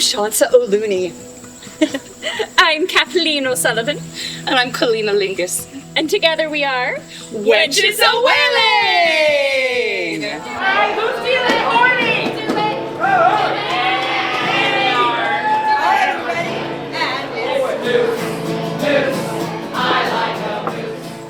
Shansa O'Looney. I'm Kathleen O'Sullivan. And I'm Kalina Lingus. And together we are Wenches A Wailing! Hi, who's feeling horny?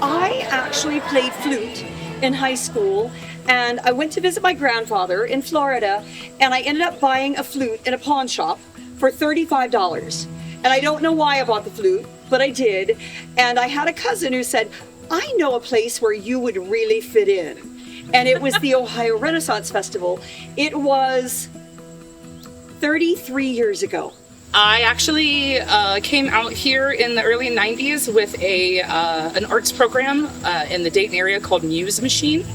I actually played flute in high school, and I went to visit my grandfather in Florida, and I ended up buying a flute in a pawn shop for $35. And I don't know why I bought the flute, but I did. And I had a cousin who said, I know a place where you would really fit in. And it was the Ohio Renaissance Festival. It was 33 years ago. I actually came out here in the early 90s with an arts program in the Dayton area called Muse Machine.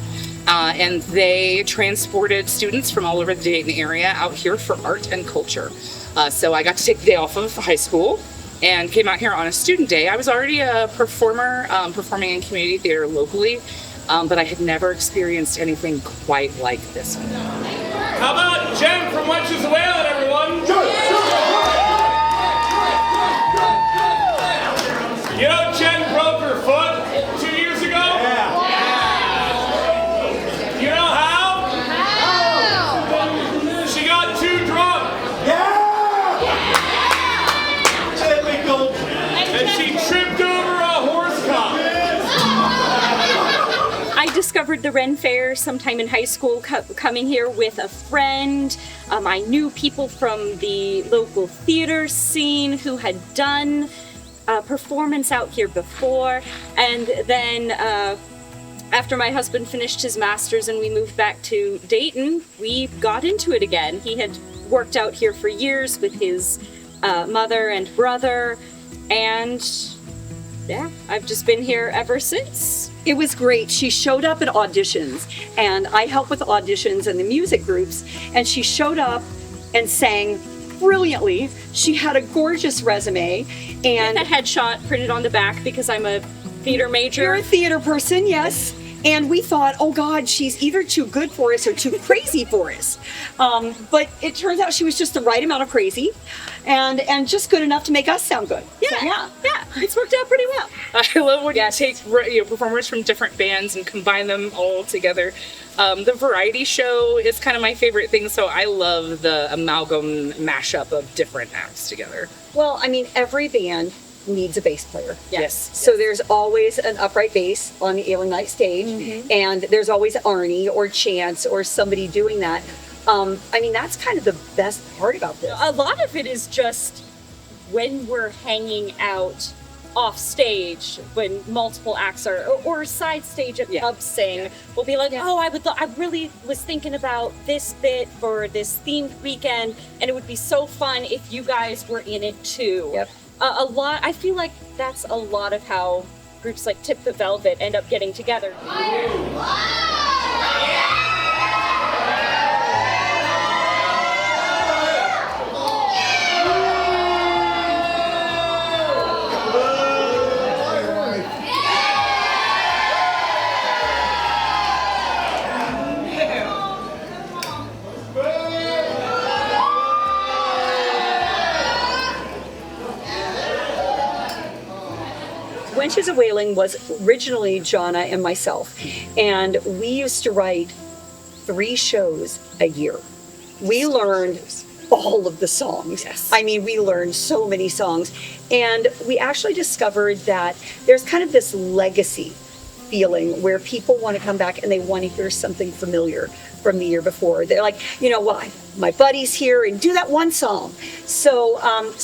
And they transported students from all over the Dayton area out here for art and culture. So I got to take the day off of high school and came out here on a student day. I was already a performer, performing in community theater locally, but I had never experienced anything quite like this one. How about Jen from Wenches A Wailing, everyone? You know Jen broke her foot 2 years ago? Yeah. You know how? She got too drunk. And she tripped over a horse cock. I discovered the Ren Fair sometime in high school, coming here with a friend. I knew people from the local theater scene who had done performance out here before. And then after my husband finished his master's and we moved back to Dayton, we got into it again. He had worked out here for years with his mother and brother, and yeah, I've just been here ever since. It was great. She showed up at auditions, and I help with auditions and the music groups, and she showed up and sang brilliantly. She had a gorgeous resume, and a headshot printed on the back because I'm a theater major. You're a theater person, yes. And we thought, oh God, she's either too good for us or too crazy for us. But it turns out she was just the right amount of crazy, and just good enough to make us sound good. Yeah, it's worked out pretty well. I love when you take performers from different bands and combine them all together. The variety show is kind of my favorite thing, so I love the amalgam mashup of different acts together. Well, I mean, every band needs a bass player. Yes. So there's always an upright bass on the Ailing Night stage, and there's always Arnie or Chance or somebody doing that. I mean, that's kind of the best part about this. A lot of it is just when we're hanging out off stage, when multiple acts are, or side stage at Pub Sing, we'll be like, oh, I really was thinking about this bit for this themed weekend, and it would be so fun if you guys were in it too. Yep. I feel like that's a lot of how groups like Tip the Velvet end up getting together. Wenches A Wailing was originally Jonna and myself, and we used to write 3 shows a year. We learned all of the songs. Yes. I mean, we learned so many songs, and we actually discovered that there's kind of this legacy feeling where people want to come back and they want to hear something familiar from the year before. They're like, well, my buddy's here and do that one song. So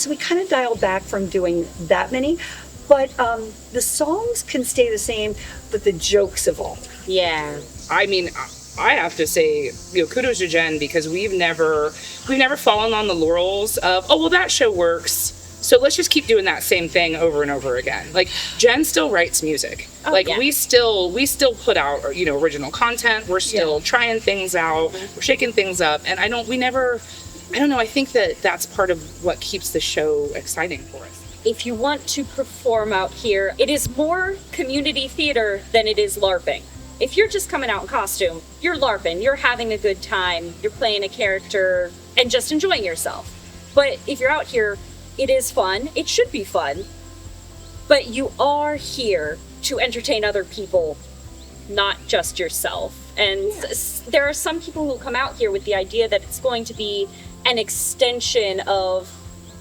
we kind of dialed back from doing that many. But the songs can stay the same, but the jokes evolve. Yeah. I mean, I have to say, kudos to Jen, because we've never fallen on the laurels of, oh, well, that show works, so let's just keep doing that same thing over and over again. Like, Jen still writes music. We still put out, original content. We're still trying things out. We're shaking things up, and I don't know. I think that's part of what keeps the show exciting for us. If you want to perform out here, it is more community theater than it is LARPing. If you're just coming out in costume, you're LARPing, you're having a good time, you're playing a character and just enjoying yourself. But if you're out here, it is fun. It should be fun. But you are here to entertain other people, not just yourself. And there are some people who come out here with the idea that it's going to be an extension of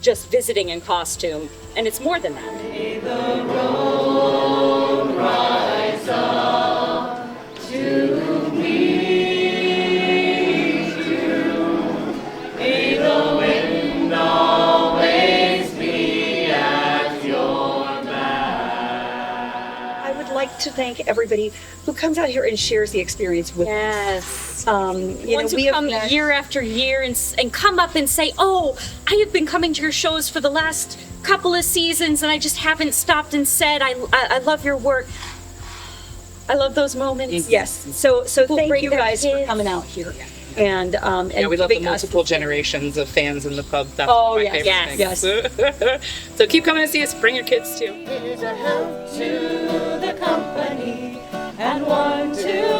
just visiting in costume. And it's more than that. May the road rise up to meet you. May the wind always be at your back. I would like to thank everybody who comes out here and shares the experience with Yes. you Ones know, who come year after year and come up and say, "Oh, I have been coming to your shows for the last couple of seasons, and I just haven't stopped and said I love your work." I love those moments. Yes. So People thank bring you their guys for kids. coming out here. And Yeah, we love the giving us- multiple generations of fans in the pub. That's Oh, my yes, favorite yes, thing. So keep coming to see us. Bring your kids too. Here's a help to the company, and 1, 2,